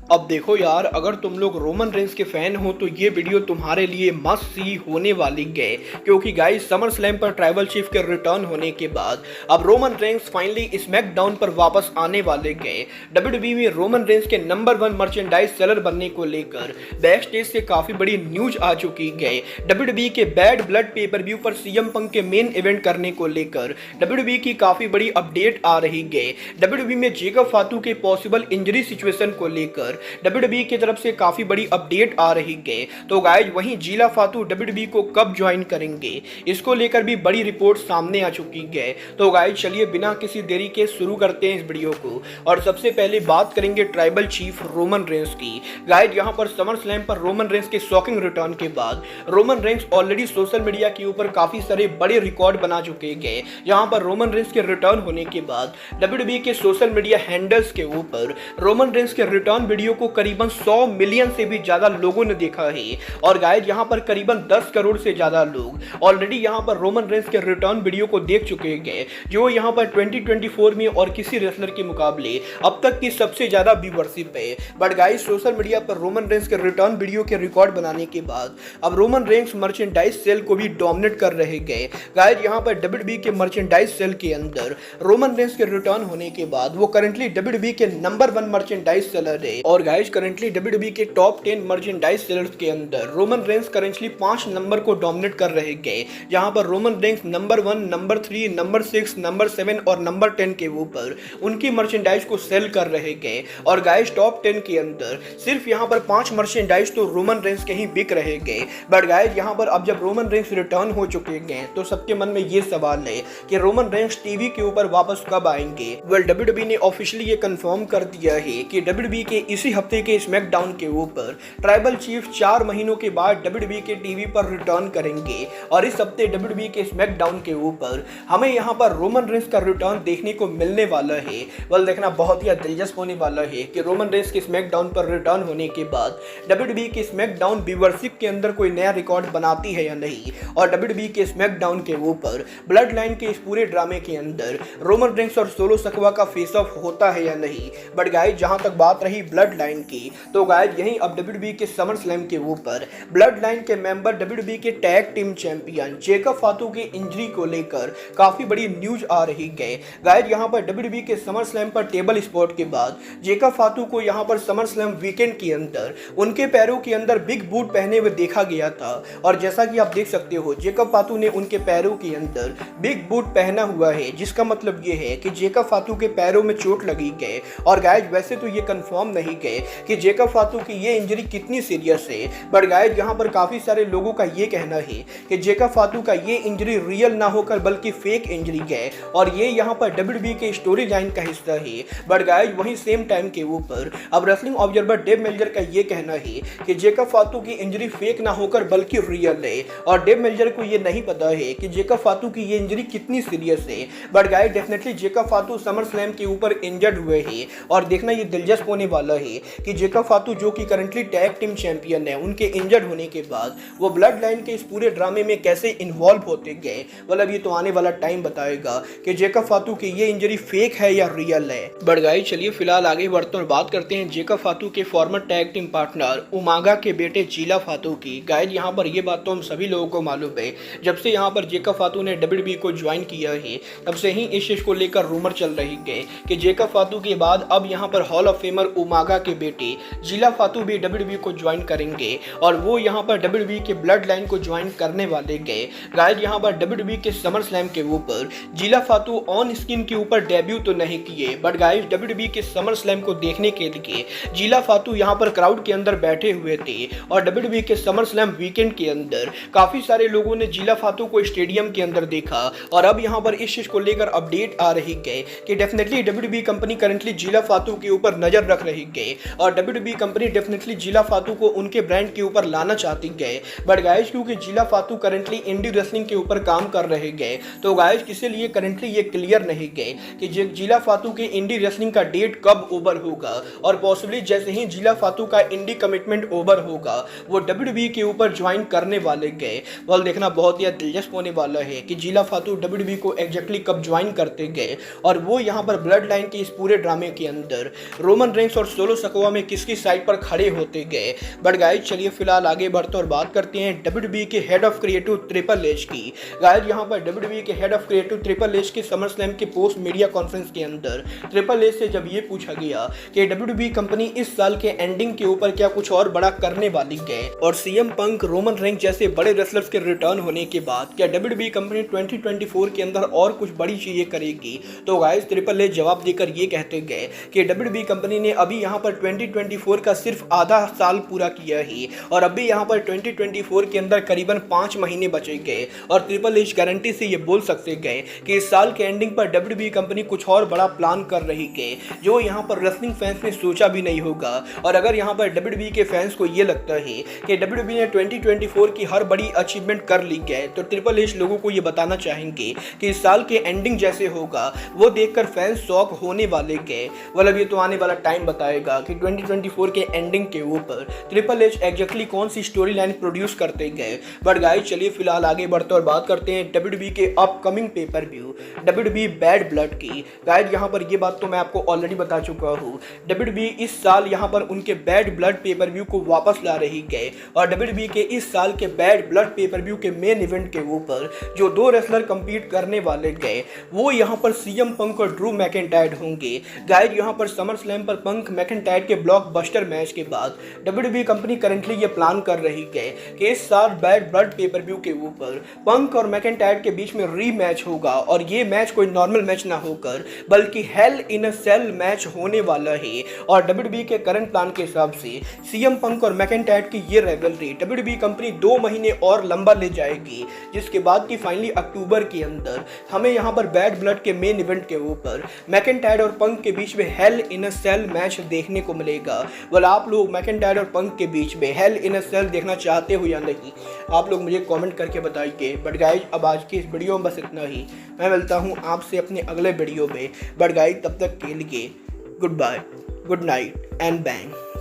अब देखो यार, अगर तुम लोग रोमन रेंस के फैन हो तो ये वीडियो तुम्हारे लिए मस्ट सी होने वाली है, क्योंकि गाइस समर स्लैम पर ट्राइबल चीफ के रिटर्न होने के बाद अब रोमन रेंस फाइनली स्मैकडाउन पर वापस आने वाले गए। डब्ल्यूडब्ल्यूई में रोमन रेंस के नंबर 1 मर्चेंडाइज सेलर बनने को लेकर बैक स्टेज से काफी बड़ी न्यूज आ चुकी है। डब्ल्यूडब्ल्यूई के बैड ब्लड पेपर व्यू पर सीएम पंक के मेन इवेंट करने को लेकर डब्ल्यूडब्ल्यूई की काफी बड़ी अपडेट आ रही है। डब्ल्यूडब्ल्यूई में जेकब फातू के पॉसिबल इंजरी सिचुएशन को लेकर डब्ल्यूडब्ल्यूई की तरफ से काफी बड़ी अपडेट आ रही है। तो गाइज वहीं जीला फातू डब्ल्यूडब्ल्यूई को कब ज्वाइन करेंगे, इसको लेकर भी बड़ी रिपोर्ट सामने आ चुकी है। तो गाइज चलिए बिना किसी देरी के शुरू करते हैं इस वीडियो को। और सबसे पहले बात करेंगे ट्राइबल चीफ रोमन रेंस की। गाइज यहाँ पर समर स्लैम पर रोमन रेंस के शॉकिंग रिटर्न के बाद Roman Reigns already social media के ऊपर काफी सारे बड़े रिकॉर्ड बना चुके हैं। यहाँ पर रोमन रेंस के रिटर्न होने के बाद डब्ल्यूडब्ल्यूई के सोशल मीडिया हैंडल्स के ऊपर रोमन रेंस के रिटर्न वीडियो को करीबन 100 मिलियन से भी ज्यादा लोगों ने देखा है। और गाइज यहाँ पर करीबन 10 करोड़ से ज्यादा लोग ऑलरेडी यहाँ पर रोमन रेंस के रिटर्न वीडियो को देख चुके हैं, जो यहाँ पर 2024 में और किसी रेसलर के मुकाबले अब तक की सबसे ज्यादा व्यूअरशिप है। बट गाइज सोशल मीडिया पर रोमन रेंस के रिटर्न वीडियो के रिकॉर्ड बनाने के बाद अब रोमन रेंस मर्चेंडाइज सेल को भी डोमिनेट कर रहे गए। गाइज यहाँ पर डब्ल्यूडब्ल्यूई के मर्चेंडाइज सेल के अंदर रोमन रेंस के रिटर्न होने के बाद वो करंटली डब्ल्यूडब्ल्यूई के नंबर 1 मर्चेंडाइज सेलर है। और गाइज करंटली डब्ल्यूडब्ल्यूई के टॉप 10 मर्चेंडाइज सेलर्स के अंदर रोमन रेंस करंटली 5 नंबर को डोमिनेट कर रहे गए, जहां पर Roman Reigns number 1, number 3, number 6, number 7 और नंबर 10 के ऊपर उनकी मर्चेंडाइज को सेल कर रहे गए। और गाइज टॉप 10 के अंदर सिर्फ यहां पर 5 मर्चेंडाइज तो रोमन रेंस के ही बिक रहे गए। बट गाइज यहां पर अब जब रोमन रेंस रिटर्न हो चुके हैं तो सबके मन में ये सवाल है कि रोमन रेंस टीवी के ऊपर वापस कब आएंगे। वेल डब्ल्यूडब्ल्यूई ने ऑफिशियली ये कंफर्म कर दिया है कि डब्ल्यूडब्ल्यूई के इसी हफ्ते के स्मैकडाउन के ऊपर ट्राइबल चीफ 4 महीनों के बाद डब्ल्यूडब्ल्यूई के टीवी पर रिटर्न करेंगे। और इस हफ्ते डब्ल्यूडब्ल्यूई के स्मैकडाउन के ऊपर हमें यहां पर रोमन रेंस का रिटर्न देखने को मिलने वाला है। वेल देखना बहुत ही दिलचस्प होने वाला है कि रोमन रेंस के स्मैकडाउन पर रिटर्न होने के बाद डब्ल्यूडब्ल्यूई के स्मैकडाउन व्यूअरशिप के अंदर कोई नया रिकॉर्ड बनाती है या नहीं, और डब्ल्यूडब्ल्यूई के स्मैकडाउन के ऊपर ब्लड लाइन के इस पूरे ड्रामे के अंदर रोमन रेंस और सोलो सकवा का फेस ऑफ होता है या नहीं। बट गाइज जहां तक बात रही ब्लड लाइन की, तो गाइज यहीं अब डब्ल्यूडब्ल्यूई के समर स्लैम के ऊपर ब्लड लाइन के मेंबर डब्ल्यूडब्ल्यूई के टैग टीम चैंपियन जेकब फातू की इंजरी को लेकर काफी बड़ी न्यूज आ रही है। गाइज यहां पर डब्ल्यूडब्ल्यूई के समर स्लैम पर टेबल स्पॉट के बाद जेकब फातू को यहां पर समर स्लैम वीकेंड के अंदर उनके पैरों के अंदर बिग बूट पहने हुए देखा गया था। और जैसा कि आप देख सकते हो जेकब फातू ने उनके पैरों के अंदर बिग बूट पहना हुआ है, जिसका मतलब ये है कि जेकब फातू के पैरों में चोट लगी है। और गाइज वैसे तो ये कंफर्म नहीं है कि जेकब फातू की ये इंजरी कितनी सीरियस है, बट गाइज यहाँ पर काफी सारे लोगों का ये कहना है कि जेकब फातू का ये इंजरी रियल ना होकर बल्कि फेक इंजरी है, और ये यहाँ पर डब्ल्यूडब्ल्यूई के स्टोरी लाइन का हिस्सा है। बट गाइज वहीं सेम टाइम के ऊपर अब रेसलिंग ऑब्जर्वर डेव मेल्जर का ये कहना है कि जेकब फातू की इंजरी फेक ना होकर बल्कि रियल है। और डेव मेल्जर को ये नहीं पता है कि जेकब फातू की ये इंजरी कितनी सीरियस है। But guys definitely Jacob फातू summer slam के ऊपर इंजर्ड हुए हैं, और देखना ये दिलचस्प होने वाला है कि जेकब फातू जो कि करंटली टैग टीम चैंपियन है, उनके इंजर्ड होने के बाद वो ब्लड लाइन के इस पूरे ड्रामे में कैसे इन्वॉल्व होते गए। मतलब ये तो आने वाला टाइम बताएगा कि जेकब फातू की ये इंजरी फेक है या रियल है। बट गाइस चलिए फिलहाल आगे बढ़ते और बात करते हैं जेकब फातू के farmer tag team partner Umaga के बेटे जीला फातू की। गाइस यहाँ पर ये बात तो हम सभी लोगों को मालूम है, जब से यहाँ पर जेकब फातू ने डब्ल्यूडब्ल्यूई को ज्वाइन किया है तब से ही इस चीज को लेकर रूमर चल रही है कि जेकब फातू के बाद अब यहाँ पर हॉल ऑफ फेमर उमागा के बेटे जीला फातू भी डब्ल्यूडब्ल्यूई को ज्वाइन करेंगे, और वो यहाँ पर डब्ल्यूडब्ल्यूई के ब्लड लाइन को ज्वाइन करने वाले गए। गाइस यहाँ पर डब्ल्यूडब्ल्यूई के समर स्लैम के ऊपर जीला फातू ऑन स्क्रीन के ऊपर डेब्यू तो नहीं किए, बट गाइस डब्ल्यूडब्ल्यूई के समर स्लैम को देखने के लिए जीला फातू यहाँ पर क्राउड के अंदर बैठे हुए थे। और डब्ल्यूडब्ल्यूई के समर स्लैम वीकेंड के अंदर काफी सारे लोगों ने जीला फातू को स्टेडियम के अंदर देखा। और अब यहाँ पर इस चीज को लेकर अपडेट आ रही है कि डेफिनेटली डब्ल्यूडब्ल्यूई कंपनी करंटली जीला फातू के ऊपर नजर रख रही है, और डब्ल्यूडब्ल्यूई कंपनी डेफिनेटली जीला फातू को उनके ब्रांड के ऊपर लाना चाहती है। बट गाइस क्योंकि जीला फातू करंटली इंडी रेसलिंग के ऊपर काम कर रहे गए, तो गाइस किसी लिए करंटली ये क्लियर नहीं गए कि जीला फातू के इंडी रेसलिंग का डेट कब ओवर होगा। और पॉसिबली जैसे ही जीला फातू का इंडी कमिटमेंट ओवर होगा वो डब्ल्यूडब्ल्यूई के ऊपर ज्वाइन करने वाले गए। वह देखना बहुत ही दिलचस्प होने वाला है कि जीला फातू डब्ल्यूडब्ल्यूई को एग्जैक्टली कब ज्वाइन करते गए, और वो यहाँ पर ब्लड लाइन के इस पूरे ड्रामे के अंदर रोमन रेंस और सोलो सकवा में किसकी साइड पर खड़े होते गए। बट गाइज चलिए फिलहाल आगे बढ़ते और बात करते हैं WWE के head of creative triple H की। गाइज यहाँ पर WWE के head of creative triple H के समर स्लैम के पोस्ट मीडिया कॉन्फ्रेंस के अंदर ट्रिपल एच से जब ये पूछा गया कि WWE कंपनी इस साल के एंडिंग के ऊपर क्या कुछ और बड़ा करने वाली है और सीएम पंक, रोमन रेंस जैसे बड़े रेसलर्स के रिटर्न होने के बाद क्या WWE कंपनी 2024 के अंदर और कुछ बड़ी चीजें करेगी, तो गाइज ट्रिपल एच जवाब देकर ये कहते गए कि WWE कंपनी ने अभी यहाँ पर 2024 का सिर्फ आधा साल पूरा किया ही और अभी यहाँ पर 2024 के अंदर करीबन 5 महीने बचे गए और ट्रिपल एच गारंटी से ये बोल सकते गए कि इस साल के एंडिंग पर WWE कंपनी कुछ और बड़ा प्लान कर रही है जो यहाँ पर रेसलिंग फैंस ने सोचा भी नहीं होगा। और अगर यहाँ पर WWE के फैंस को ये लगता है कि WWE ने 2024 की हर बड़ी अचीवमेंट कर ली है तो ट्रिपल एच लोगों को ये बताना चाहेंगे कि इस साल के एंडिंग जैसे होगा वो देखकर फैंस शॉक होने वाले गए। मतलब ये तो आने वाला टाइम बताएगा कि 2024 के एंडिंग के ऊपर ट्रिपल एच एग्जैक्टली कौन सी स्टोरी लाइन प्रोड्यूस करते गए। बट गाइस चलिए फिलहाल आगे बढ़ते और बात करते हैं WWE के upcoming pay per view WWE bad blood की। गाइस यहाँ पर ये बात तो मैं आपको ऑलरेडी बता चुका हूँ, WWE इस साल यहाँ पर उनके बैड ब्लड पेपर व्यू को वापस ला रही है और WWE के इस साल के बैड ब्लड पेपर व्यू के मेन इवेंट के ऊपर जो 2 रेसलर कंपीट करने वाले गए वो यहाँ पर सीएम पंक और ड्रू मैकिंटायर होंगे। गाइस यहाँ पर समर स्लैम पर पंक मैकिंटायर के ब्लॉकबस्टर मैच के बाद WWE कंपनी करंटली ये प्लान कर रही है कि इस साल बैड ब्लड पेपर व्यू के ऊपर पंक और मैकिंटायर के बीच में रीमैच होगा और ये मैच कोई नॉर्मल मैच ना होकर बल्कि हेल इन अ सेल मैच होने वाला है। और WWE के करंट प्लान के हिसाब से सीएम पंक और मैकिंटायर की ये राइवलरी WWE कंपनी 2 महीने और लंबा ले जाएगी, जिसके बाद की फाइनली अक्टूबर के अंदर हमें यहाँ पर बैड ब्लड के मेन इवेंट के ऊपर मैकिंटायर और पंक के बीच में हेल इन अ सेल मैच देखने को मिलेगा। वेल आप लोग मैकिंटायर और पंक के बीच में हेल इन अ सेल देखना चाहते हो या नहीं, आप लोग मुझे कमेंट करके बताइए। बट गाइज अब आज की इस वीडियो में बस इतना ही, मैं मिलता हूँ आपसे अपने अगले वीडियो में। बट गाइज तब तक के लिए good bye, good night and bang.